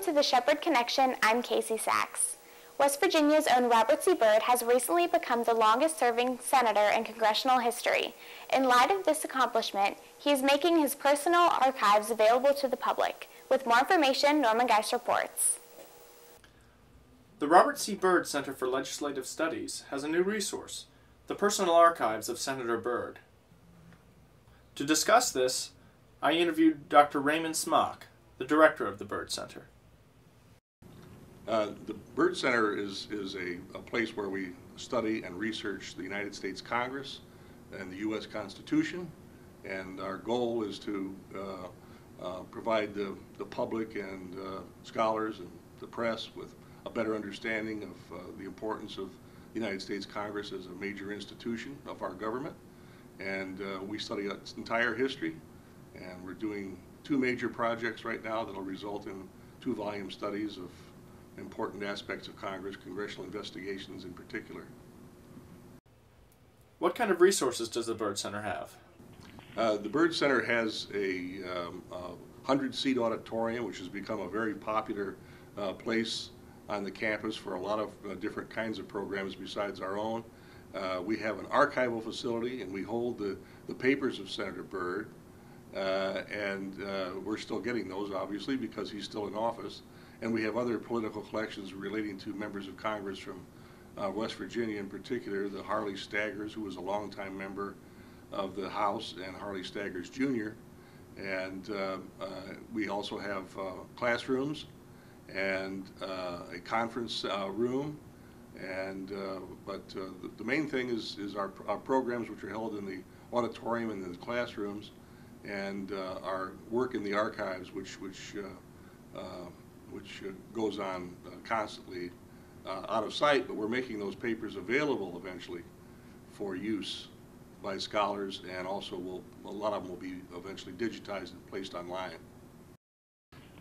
to the Shepherd Connection. I'm Casey Sachs. West Virginia's own Robert C. Byrd has recently become the longest-serving senator in congressional history. In light of this accomplishment, he is making his personal archives available to the public. With more information, Norman Geis reports. The Robert C. Byrd Center for Legislative Studies has a new resource, the Personal Archives of Senator Byrd. To discuss this, I interviewed Dr. Raymond Smock, the director of the Byrd Center. The Byrd Center is a place where we study and research the United States Congress and the U.S. Constitution, and our goal is to provide the public and scholars and the press with a better understanding of the importance of the United States Congress as a major institution of our government. And we study its entire history, and we're doing two major projects right now that will result in 2-volume studies of important aspects of Congress, congressional investigations in particular. What kind of resources does the Byrd Center have? The Byrd Center has a 100-seat auditorium, which has become a very popular place on the campus for a lot of different kinds of programs besides our own. We have an archival facility, and we hold the papers of Senator Byrd, and we're still getting those, obviously, because he's still in office. And we have other political collections relating to members of Congress from West Virginia in particular, the Harley Staggers, who was a longtime member of the House, and Harley Staggers Jr. And we also have classrooms and a conference room. And but the main thing is our programs, which are held in the auditorium and in the classrooms, and our work in the archives, which goes on constantly out of sight, but we're making those papers available eventually for use by scholars, and also a lot of them will be eventually digitized and placed online.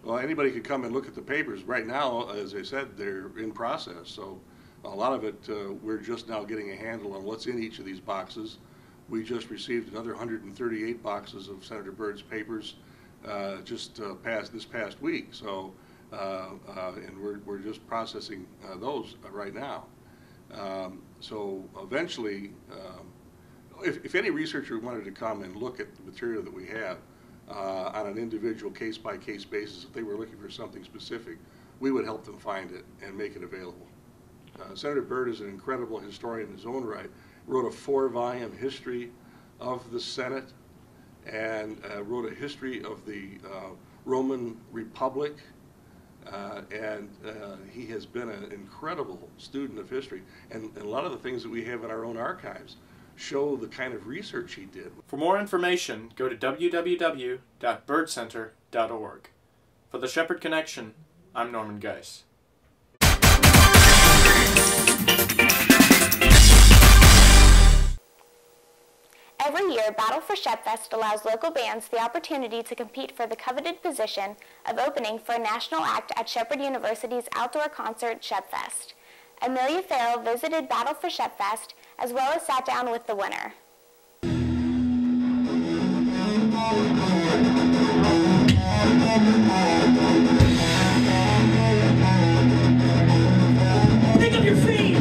Well, anybody could come and look at the papers. Right now, as I said, they're in process, so a lot of it we're just now getting a handle on what's in each of these boxes. We just received another 138 boxes of Senator Byrd's papers just this past week. So, and we're just processing those right now. So eventually, if any researcher wanted to come and look at the material that we have on an individual case-by-case basis, if they were looking for something specific, we would help them find it and make it available. Senator Byrd is an incredible historian in his own right. Wrote a 4-volume history of the Senate, and wrote a history of the Roman Republic, and he has been an incredible student of history. And a lot of the things that we have in our own archives show the kind of research he did. For more information, go to www.byrdcenter.org. For the Shepherd Connection, I'm Norman Geis. Every year, Battle for Shep Fest allows local bands the opportunity to compete for the coveted position of opening for a national act at Shepherd University's outdoor concert, Shep Fest. Amelia Farrell visited Battle for Shep Fest, as well as sat down with the winner. Pick up your feet!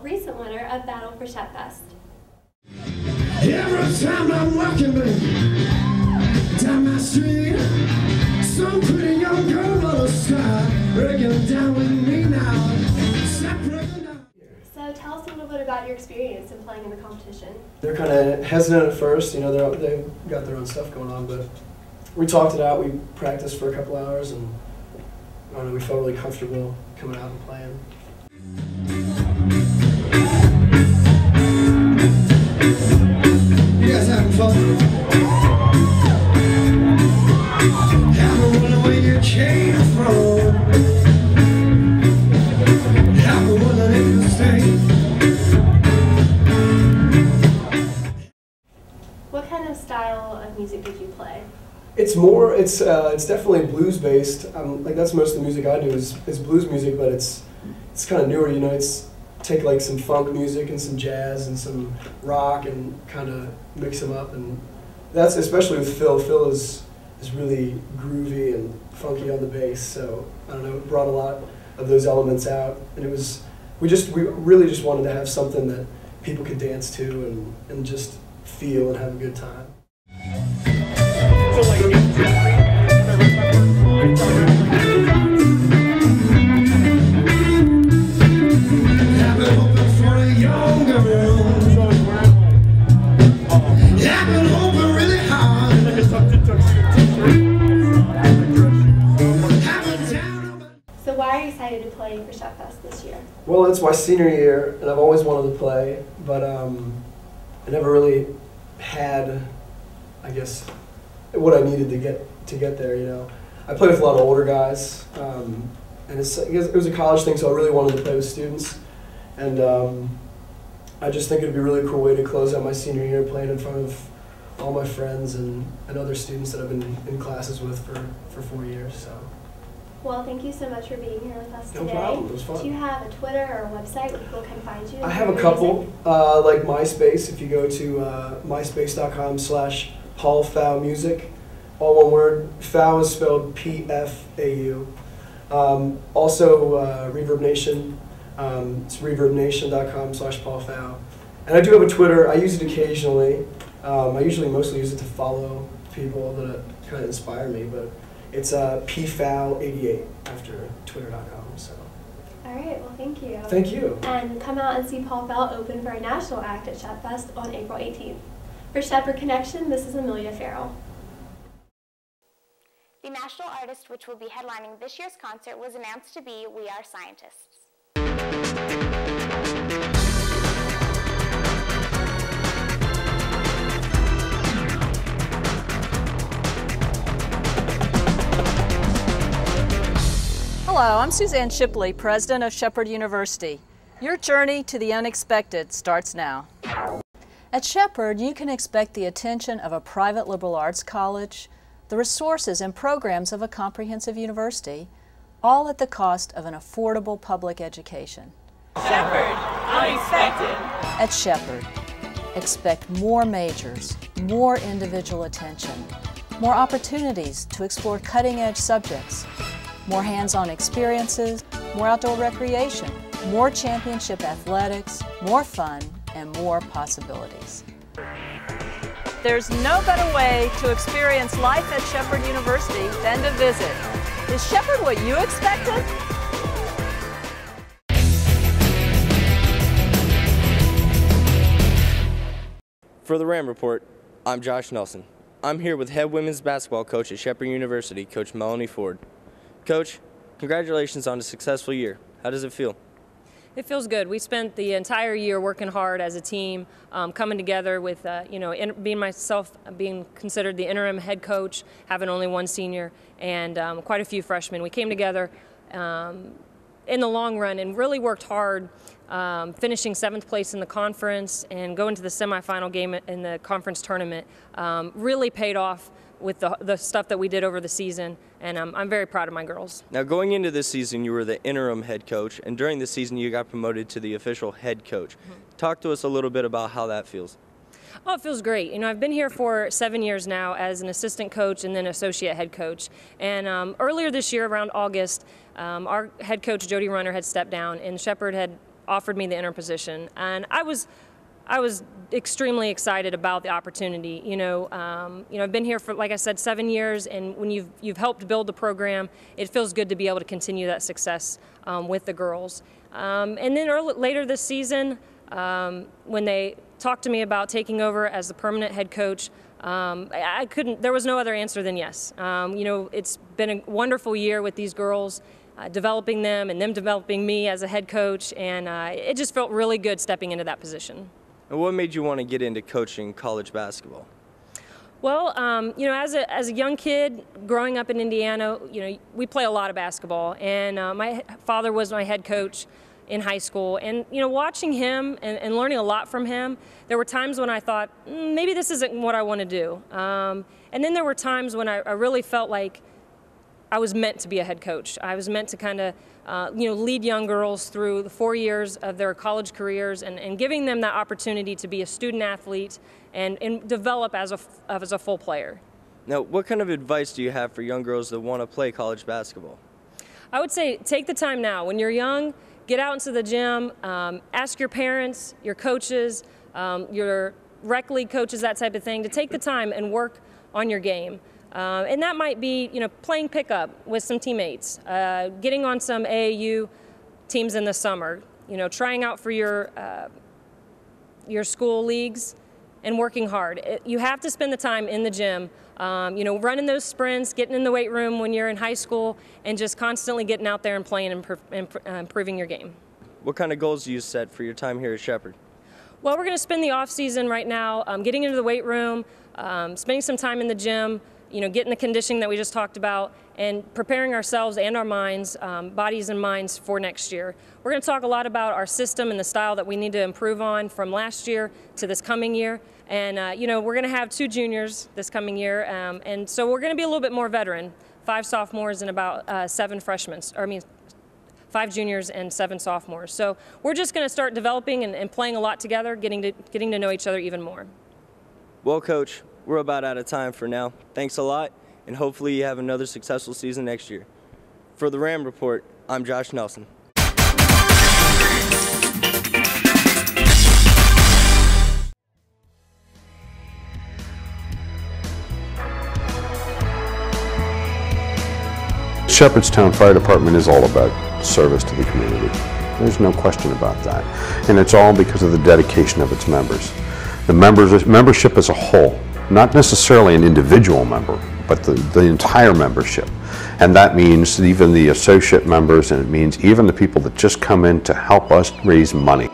Recent winner of Battle for Shep Fest. Every time I'm walking down my street, some pretty young girl will start breaking down with me now. So tell us a little bit about your experience in playing in the competition. They're kind of hesitant at first, you know, they've got their own stuff going on, but we talked it out. We practiced for a couple hours, and don't know, we felt really comfortable coming out and playing. You guys having fun? Haven't wondered where you came from. Haven't wondered if you stay. What kind of style of music did you play? It's more, it's definitely blues based. Like that's most of the music I do is blues music, but it's kind of newer, you know. It's take like some funk music and some jazz and some rock and kind of mix them up, and that's especially with Phil. Phil is really groovy and funky on the bass, so I don't know, it brought a lot of those elements out, and it was we really just wanted to have something that people could dance to and just feel and have a good time. So why are you excited to play for Shep Fest this year? Well, it's my senior year, and I've always wanted to play, but I never really had, I guess, what I needed to get there. You know, I played with a lot of older guys, and it was a college thing, so I really wanted to play with students, and I just think it'd be a really cool way to close out my senior year playing in front of all my friends and other students that I've been in classes with for 4 years. So. Well, thank you so much for being here with us today. No problem. It was fun. Do you have a Twitter or a website where people can find you? I have a couple, like MySpace. If you go to myspace.com/PaulFauMusic, all one word. Fau is spelled P-F-A-U. Also, Reverb Nation. It's reverbnation.com/PaulFau. And I do have a Twitter. I use it occasionally. I usually mostly use it to follow people that kind of inspire me, but it's pfau88 after twitter.com. So. All right, well, thank you. Thank you. And come out and see Paul Fau open for a national act at Shep Fest on April 18th. For Shepherd Connection, this is Amelia Farrell. The national artist which will be headlining this year's concert was announced to be We Are Scientists. Hello, I'm Suzanne Shipley, President of Shepherd University. Your journey to the unexpected starts now. At Shepherd, you can expect the attention of a private liberal arts college, the resources and programs of a comprehensive university, all at the cost of an affordable public education. Shepherd, unexpected. At Shepherd, expect more majors, more individual attention, more opportunities to explore cutting-edge subjects, more hands-on experiences, more outdoor recreation, more championship athletics, more fun, and more possibilities. There's no better way to experience life at Shepherd University than to visit. Is Shepherd what you expected? For the Ram Report, I'm Josh Nelson. I'm here with head women's basketball coach at Shepherd University, Coach Melanie Ford. Coach, congratulations on a successful year. How does it feel? It feels good. We spent the entire year working hard as a team, coming together with, being considered the interim head coach, having only one senior, and quite a few freshmen. We came together in the long run and really worked hard, finishing 7th place in the conference and going to the semifinal game in the conference tournament. Really paid off with the stuff that we did over the season, and I'm very proud of my girls. Now, going into this season, you were the interim head coach, and during the season, you got promoted to the official head coach. Talk to us a little bit about how that feels. Oh, it feels great. You know, I've been here for 7 years now as an assistant coach and then associate head coach. And earlier this year, around August, our head coach, Jody Runner, had stepped down, and Shepherd had offered me the interim position. And I was extremely excited about the opportunity. I've been here for, like I said, 7 years, and when you've helped build the program, it feels good to be able to continue that success with the girls. And then later this season, when they talked to me about taking over as the permanent head coach, there was no other answer than yes. It's been a wonderful year with these girls. developing them and them developing me as a head coach, and it just felt really good stepping into that position. And what made you want to get into coaching college basketball? Well, you know, as a young kid growing up in Indiana, you know, we play a lot of basketball, and my father was my head coach in high school, and you know, watching him and learning a lot from him, there were times when I thought, maybe this isn't what I want to do, and then there were times when I really felt like I was meant to be a head coach. I was meant to kind of, you know, lead young girls through the 4 years of their college careers and giving them that opportunity to be a student athlete and develop as a full player. Now, what kind of advice do you have for young girls that want to play college basketball? I would say take the time now. When you're young, get out into the gym, ask your parents, your coaches, your rec league coaches, that type of thing, to take the time and work on your game. And that might be, you know, playing pickup with some teammates, getting on some AAU teams in the summer, you know, trying out for your school leagues and working hard. You have to spend the time in the gym, you know, running those sprints, getting in the weight room when you're in high school, and just constantly getting out there and playing and improving your game. What kind of goals do you set for your time here at Shepherd? Well, we're going to spend the off season right now getting into the weight room, spending some time in the gym, you know, getting the conditioning that we just talked about, and preparing ourselves and our minds, bodies and minds for next year. We're going to talk a lot about our system and the style that we need to improve on from last year to this coming year. And, you know, we're going to have 2 juniors this coming year, and so we're going to be a little bit more veteran, 5 sophomores and about 7 freshmen, or I mean 5 juniors and 7 sophomores. So we're just going to start developing and playing a lot together, getting to know each other even more. Well, Coach, we're about out of time for now. Thanks a lot, and hopefully you have another successful season next year. For the Ram Report, I'm Josh Nelson. Shepherdstown Fire Department is all about service to the community. There's no question about that. And it's all because of the dedication of its members. The membership as a whole, not necessarily an individual member, but the entire membership. And that means even the associate members, and it means even the people that just come in to help us raise money.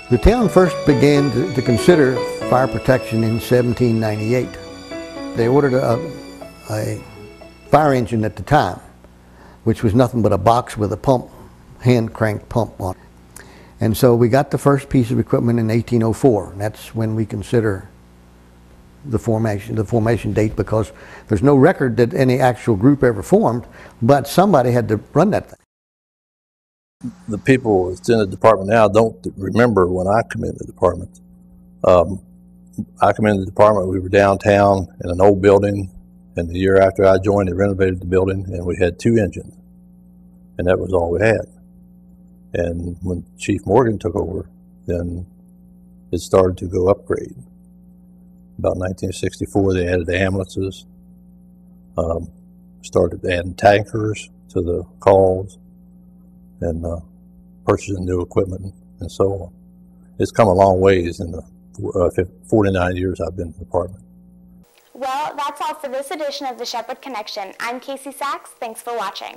The town first began to consider fire protection in 1798. They ordered a fire engine at the time, which was nothing but a box with a pump, hand-cranked pump on it. And so we got the first piece of equipment in 1804, and that's when we consider the formation date, because there's no record that any actual group ever formed, but somebody had to run that thing. The people that's in the department now don't remember when I come in the department. I come in the department, we were downtown in an old building, and the year after I joined, they renovated the building, and we had 2 engines, and that was all we had. And when Chief Morgan took over, then it started to go upgrade. About 1964, they added ambulances, started adding tankers to the calls, and purchasing new equipment and so on. It's come a long ways in the 49 years I've been in the department. Well, that's all for this edition of the Shepherd Connection. I'm Casey Sachs. Thanks for watching.